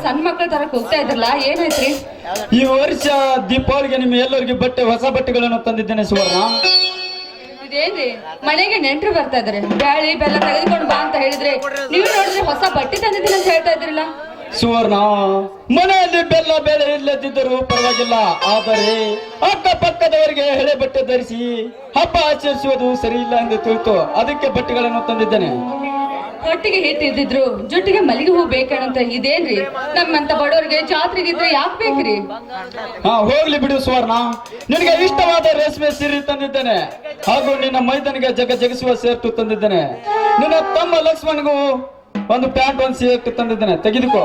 ಸಣ್ಣ ಮಕ್ಕಳ ತರ ಹೋಗ್ತಾ ಇದ್ರಲ್ಲ, ಏನಾಯ್ತ್ರಿ? ಈ ವರ್ಷ ದೀಪಾವಳಿಗೆ ನಿಮ್ಮ ಎಲ್ಲರಿಗೆ ಹೊಸ ಬಟ್ಟೆಗಳನ್ನು ತಂದಿದ್ದೇನೆ ಸುವರ್ಣ. ಇದೇನ್ರಿ, ಮನೆಗೆ ನೆಂಟರು ಬರ್ತಾ ಇದಾರೆ, ಬ್ಯಾಳಿ ಬೆಲ್ಲ ತೆಗೆದುಕೊಂಡು ಬಾ ಅಂತ ಹೇಳಿದ್ರೆ ನೀವು ನೋಡಿದ್ರೆ ಹೊಸ ಬಟ್ಟೆ ತಂದಿದ್ದೀನಿ ಅಂತ ಹೇಳ್ತಾ ಇದ್ರಲ್ಲ. ಸುವರ್ಣ, ಮನೆಯಲ್ಲಿ ಬೆಲ್ಲ ಬೇಳೆ ಇಲ್ಲದಿದ್ದರೂ ಪರವಾಗಿಲ್ಲ, ಆದರೆ ಅಕ್ಕಪಕ್ಕದವರಿಗೆ ಹಳೆ ಬಟ್ಟೆ ಧರಿಸಿ ಹಬ್ಬ ಆಚರಿಸುವುದು ಸರಿ ಇಲ್ಲ ಎಂದು ತಿಳಿತು. ಅದಕ್ಕೆ ಬಟ್ಟೆಗಳನ್ನು ತಂದಿದ್ದೇನೆ. ಹೊಟ್ಟಿಗೆ ಹಿಟ್ಟಿದ್ರು ಜುಟ್ಟಿಗೆ ಮಲ್ಲಿಗೆ ಹೂ ಬೇಕಂತ. ಇದೇನ್ರಿ, ನಮ್ಮಂತ ಬಡವರಿಗೆ ಜಾತ್ರೆಗಿದ್ರೆ ಯಾಕೆ ಬೇಕ್ರಿ? ಹೋಗ್ಲಿ ಬಿಡು ಸುವರ್ಣ, ನಿನಗೆ ಇಷ್ಟವಾದ ರೇಷ್ಮೆ ಸೀರೆ ತಂದಿದ್ದೇನೆ, ಹಾಗೂ ನಿನ್ನ ಮೈದನಿಗೆ ಜಗಿಸುವ ಸೇರ್ಟು ತಂದಿದ್ದೇನೆ. ನಿನ್ನ ತಮ್ಮ ಲಕ್ಷ್ಮಣ್ಗೂ ಒಂದು ಪ್ಯಾಂಟ್ ಒಂದು ಸೇರ್ಟು ತಂದಿದ್ದೇನೆ, ತೆಗೆದುಕೋ.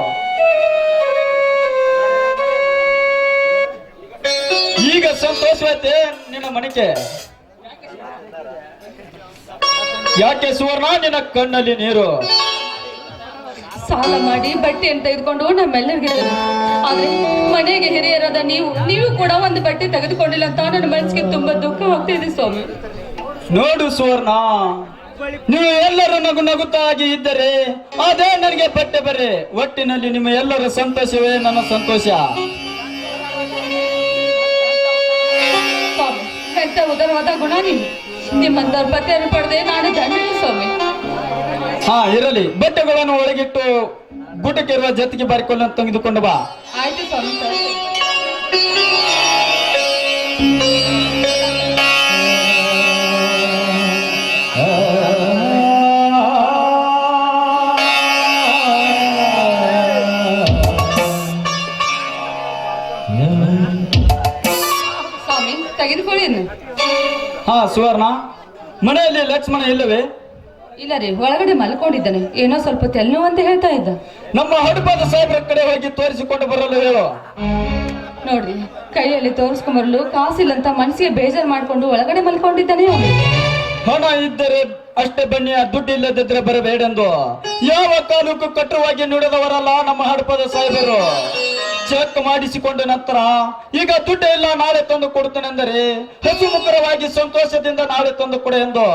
ಈಗ ಸಂತೋಷವಾಯ್ತೆ ನಿನ್ನ ಮನೆಗೆ? ಯಾಕೆ ಸುವರ್ಣ ನಿನ್ನ ಕಣ್ಣಲ್ಲಿ ನೀರು? ಸಾಲ ಮಾಡಿ ಬಟ್ಟೆಯನ್ನು ತೆಗೆದುಕೊಂಡು ನಮ್ಮೆಲ್ಲರಿಗೆ, ಆದ್ರೆ ಮನೆಗೆ ಹಿರಿಯರಾದ ನೀವು ಕೂಡ ಒಂದು ಬಟ್ಟೆ ತೆಗೆದುಕೊಂಡಿಲ್ಲ ಅಂತ ನನ್ನ ಮನಸ್ಸಿಗೆ ತುಂಬಾ ದುಃಖ ಆಗ್ತಿದೆ ಸ್ವಾಮಿ. ನೋಡು ಸುವರ್ಣ, ನೀವು ಎಲ್ಲರೂ ನಗುತ್ತಾ ಇದ್ದರೆ ಅದೇ ನನಗೆ ಬಟ್ಟೆ ಬರೆ. ಒಟ್ಟಿನಲ್ಲಿ ನಿಮ್ಮ ಎಲ್ಲರ ಸಂತೋಷವೇ ನನ್ನ ಸಂತೋಷ. ಸ್ವಾಮಿ, ಎಂತ ಉದಾರವಾದ ಗುಣ ನೀವು. ನಿಮ್ಮಂತ ಬಟ್ಟೆಯನ್ನು ಪಡೆದೆ ನಾನು ಧನ್ಯ ಸ್ವಾಮಿ. ಇರಲಿ, ಬಟ್ಟೆಗಳನ್ನು ಒಳಗಿಟ್ಟು ಗುಟಕ್ಕಿರುವ ಜೊತೆಗೆ ಬಾರಿಕೊಂಡು ತೆಗೆದುಕೊಂಡು ಬಾ. ಆಯ್ತು ಸ್ವಾಮಿ. ಸ್ವಾಮಿ ತೆಗೆದುಕೊಳ್ಳಿ. ಸುವರ್ಣ, ಮನೆಯಲ್ಲಿ ಲಕ್ಷ್ಮಣ ಇಲ್ಲವೇ? ಇಲ್ಲ ರೀ, ಒಳಗಡೆ ಮಲ್ಕೊಂಡಿದ್ದಾನೆ. ಏನೋ ಸ್ವಲ್ಪ ತೆಲ್ನೋವು ಅಂತ ಹೇಳ್ತಾ ಇದ್ದ. ನಮ್ಮ ಹಡಪದ ಸಾಹೇಬ್ರ ಕಡೆ ಹೋಗಿ ತೋರಿಸಿಕೊಂಡು ಬರಲು ಹೇಳು. ನೋಡ್ರಿ, ಕೈಯಲ್ಲಿ ತೋರಿಸ್ಕೊಂಡ್ ಬರಲು ಕಾಸಿಲ್ಲ ಅಂತ ಮನಸ್ಸಿಗೆ ಬೇಜಾರು ಮಾಡ್ಕೊಂಡು ಒಳಗಡೆ ಮಲ್ಕೊಂಡಿದ್ದಾನೆ. ಹಣ ಇದ್ದರೆ ಅಷ್ಟೇ ಬನ್ನಿ, ದುಡ್ಡು ಇಲ್ಲದಿದ್ರೆ ಬರಬೇಡೆಂದು ಯಾವ ಕಾಲಕ್ಕೂ ಕಟ್ಟುವಾಗಿ ನುಡಿದವರಲ್ಲ ನಮ್ಮ ಹಡಪದ ಸಾಹೇಬರು. ಚೆಕ್ ಮಾಡಿಸಿಕೊಂಡ ನಂತರ ಈಗ ದುಡ್ಡು ಇಲ್ಲ, ನಾಳೆ ತಂದು ಕೊಡುತ್ತೇನೆಂದರೆ ಹಸುಮುಖರವಾಗಿ ಸಂತೋಷದಿಂದ ನಾಳೆ ತಂದು ಕೊಡೆ ಎಂದು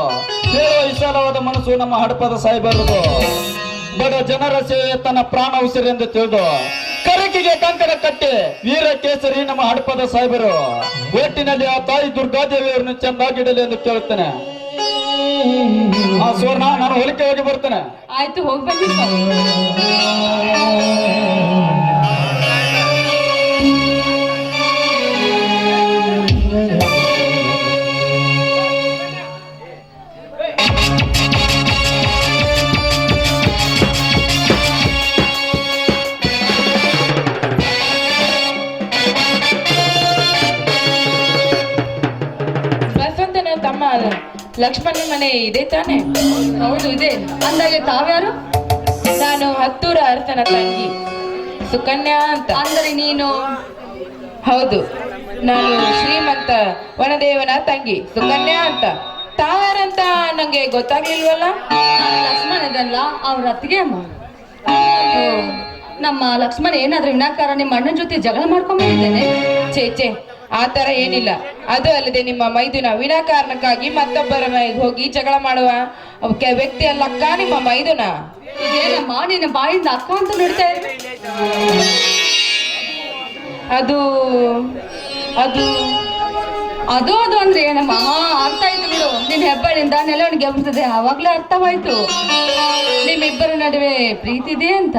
ಹೇಳುವ ವಿಶಾಲವಾದ ಮನಸ್ಸು ನಮ್ಮ ಹಡಪದ ಸಾಹೇಬರದು. ಬಡ ಜನರ ಸೇವೆ ತನ್ನ ಪ್ರಾಣ ಉಸಿರೆಂದು ತಿಳಿದು ಕರಕಿಗೆ ಕಂಕಣ ಕಟ್ಟಿ ವೀರ ಕೇಸರಿ ನಮ್ಮ ಹಡಪದ ಸಾಹೇಬರು. ಒಟ್ಟಿನಲ್ಲಿ ಆ ತಾಯಿ ದುರ್ಗಾದೇವಿಯವರನ್ನು ಚೆಂದಾಗಿಡಲಿ ಎಂದು ಕೇಳುತ್ತೇನೆ. ಸುವರ್ಣ, ನಾನು ಹೊಲಿಕೆ ಹೋಗಿ ಬರ್ತೇನೆ. ಆಯ್ತು, ಹೋಗಿ ಬನ್ನಿ. ಲಕ್ಷ್ಮಣ ಮನೆ ಇದೆ ತಾನೆ? ಹೌದು ಇದೆ. ಅಂದಾಗೆ ತಾವ್ಯಾರು? ನಾನು ಹತ್ತೂರ ಅರ್ಥನ ತಂಗಿ ಸುಕನ್ಯಾ ಅಂತ. ಅಂದರೆ ನೀನು? ಹೌದು, ನಾನು ಶ್ರೀಮಂತ ವನದೇವನ ತಂಗಿ ಸುಕನ್ಯಾ ಅಂತ. ತಾವ್ಯಾರಂತ ನಂಗೆ ಗೊತ್ತಾಗ್ಲಿಲ್ವಲ್ಲ? ಲಕ್ಷ್ಮಣ ಇದಲ್ಲ, ಅವ್ರ ಅತ್ತಿಗೆ ಅಮ್ಮ. ನಮ್ಮ ಲಕ್ಷ್ಮಣ ಏನಾದ್ರೂ ವಿನಾಕಾರ ನಿಮ್ಮ ಅಣ್ಣನ ಜೊತೆ ಜಗಳ ಮಾಡ್ಕೊಂಡ್ಬಂದಿದ್ದೇನೆ? ಚೇಚೆ, ಆ ತರ ಏನಿಲ್ಲ. ಅದು ಅಲ್ಲದೆ ನಿಮ್ಮ ಮೈದುನ ವಿನಾಕಾರಣಕ್ಕಾಗಿ ಮತ್ತೊಬ್ಬರ ಮನೆಗೆ ಹೋಗಿ ಜಗಳ ಮಾಡುವ ವ್ಯಕ್ತಿ ಅಲ್ಲಕ್ಕ ನಿಮ್ಮ ಮೈದುನ. ಇದೇನಮ್ಮ ನಿನ್ನ ಬಾಯಿಂದ ಅಕ್ಕ ಅಂತ ನೋಡ್ತಾ ಇದ್ರೆ? ಅದು ಅದು ಅದು ಅದು ಅಂದ್ರೆ ಏನಮ್ಮ? ಅರ್ಥ ಆಯ್ತು ಬಿಡು. ನಿನ್ನ ಹೆಬ್ಬಾಳಿಂದ ನೆಲವಣಿಗೆ ಗೆಬ್ಬಿಸ್ತದೆ, ಆವಾಗ್ಲೇ ಅರ್ಥವಾಯ್ತು ನಿಮ್ಮಿಬ್ಬರ ನಡುವೆ ಪ್ರೀತಿ ಇದೆ ಅಂತ.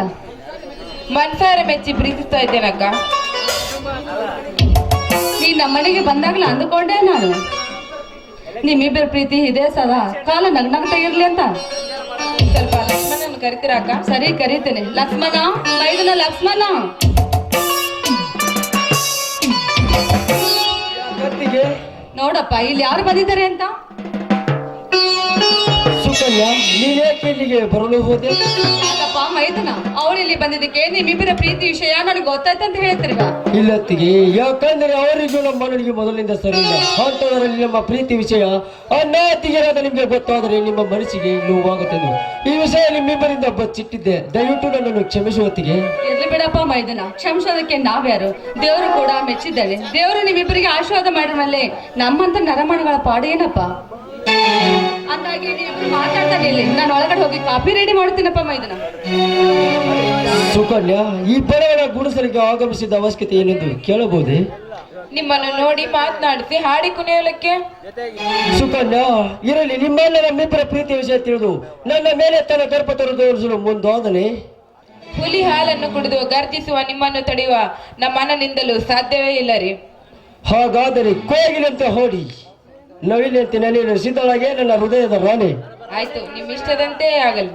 ಮನ್ಸಾರೆ ಮೆಚ್ಚಿ ಪ್ರೀತಿಸ್ತಾ ಇದ್ದೇನಕ್ಕ. ನೀ ನಮ್ಮನೆಗೆ ಬಂದಾಗ್ಲೂ ಅಂದುಕೊಂಡೆ ನಾನು, ನಿಮ್ಮಿಬ್ಬರ ಪ್ರೀತಿ ಇದೆ ಸದಾ ಕಾಲ ನಗ್ನಗ್ತಾ ಇರ್ಲಿ ಅಂತ. ಸ್ವಲ್ಪ ಲಕ್ಷ್ಮಣನ ಕರಿತೀರಾಕ? ಸರಿ, ಕರೀತೇನೆ. ಲಕ್ಷ್ಮಣ, ಮೈದುನ ಲಕ್ಷ್ಮಣ. ನೋಡಪ್ಪ, ಇಲ್ಲಿ ಯಾರು ಬಂದಿದ್ದಾರೆ ಅಂತ. ಸುಕನ್ಯಾ, ನೀನೇಕೆ ಇಲ್ಲಿಗೆ ಬರಲು ಹೋದೆ? ಅಲ್ಲಪ್ಪ ಮೈದುನ, ಅವಳು ಇಲ್ಲಿ ಬಂದಿದ್ದಕ್ಕೆ ನಿಮ್ಮಿಬ್ಬರ ಪ್ರೀತಿ ವಿಷಯ ನನಗೆ ಗೊತ್ತಾಯ್ತು ಅಂತ ಹೇಳ್ತಿರುವ. ಇಲ್ಲತ್ತಿಗೆ, ಯಾಕಂದ್ರೆ ಅವರಿಗೂ ನಮ್ಮ ಮನೆಗೆ ಮೊದಲಿಂದ ಸರಿ ಇಲ್ಲ. ಅಂತವರಲ್ಲಿ ನಮ್ಮ ಪ್ರೀತಿ ವಿಷಯ ಅನ್ನಾತಿಗೆರಾದ ನಿಮ್ಗೆ ಗೊತ್ತಾದರೆ ನಿಮ್ಮ ಮನಸ್ಸಿಗೆ ನೋವಾಗುತ್ತದೆ. ಈ ವಿಷಯ ನಿಮ್ಮಿಬ್ಬರಿಂದ ಬಚ್ಚಿಟ್ಟಿದ್ದೆ, ದಯವಿಟ್ಟು ನನ್ನನ್ನು ಕ್ಷಮಿಸುವತ್ತಿಗೆ. ಇರ್ಲಿ ಬಿಡಪ್ಪ ಮೈದುನ, ಕ್ಷಮಿಸೋದಕ್ಕೆ ನಾವ್ಯಾರು? ದೇವರು ಕೂಡ ಮೆಚ್ಚಿದ್ದಾನೆ. ದೇವರು ನಿಮ್ಮಿಬ್ಬರಿಗೆ ಆಶೀರ್ವಾದ ಮಾಡಿದ್ಮೇಲೆ ನಮ್ಮಂತ ನರಮಣಿಗಳ ಪಾಡೇನಪ್ಪ. ಅಂದಾಗಿ ನೀವು ಮಾತಾಡ್ತಾನೆ, ಇಲ್ಲಿ ನಾನು ಒಳಗಡೆ ಹೋಗಿ ಕಾಫಿ ರೆಡಿ ಮಾಡ್ತೀನಪ್ಪ ಮೈದುನ. ಸುಕನ್ಯಾ, ಈ ಬಡವರ ಗುಡಿಸಲಿಗೆ ಆಗಮಿಸಿದ ಅವಶ್ಯಕತೆ ಏನೆಂದು ಕೇಳಬಹುದೇ? ನಿಮ್ಮನ್ನು ನೋಡಿ ಮಾತನಾಡಿಸಿ ಹಾಡಿ ಕುಣಿಯಲಿಕ್ಕೆ. ಸುಕನ್ಯಾ, ಇರಲಿ. ನಿಮ್ಮನ್ನ ನಮ್ಮಿಬ್ಬರ ಪ್ರೀತಿ ವಿಷಯ ತಿಳಿದು ನನ್ನ ಮೇಲೆ ತನ್ನ ಗರ್ಭ ತೋರಿಸಲು ಮುಂದಾದನೆ. ಹುಲಿ ಹಾಲನ್ನು ಕುಡಿದು ಗರ್ಜಿಸುವ ನಿಮ್ಮನ್ನು ತಡೆಯುವ ನಮ್ಮ ಮನನಿಂದಲೂ ಸಾಧ್ಯವೇ ಇಲ್ಲ ರೀ. ಹಾಗಾದರೆ ಕೋಗಿಲಂತೆ ಹೋಡಿ, ನವಿಲಂತೆ ನೆನೆಯಲು ಸಿದ್ಧಳಾಗೆ ನನ್ನ ಹೃದಯದ ರಾಣಿ. ಆಯ್ತು, ನಿಮ್ಮ ಇಷ್ಟದಂತೆ ಆಗಲಿ.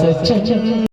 ಸಚ್ಚ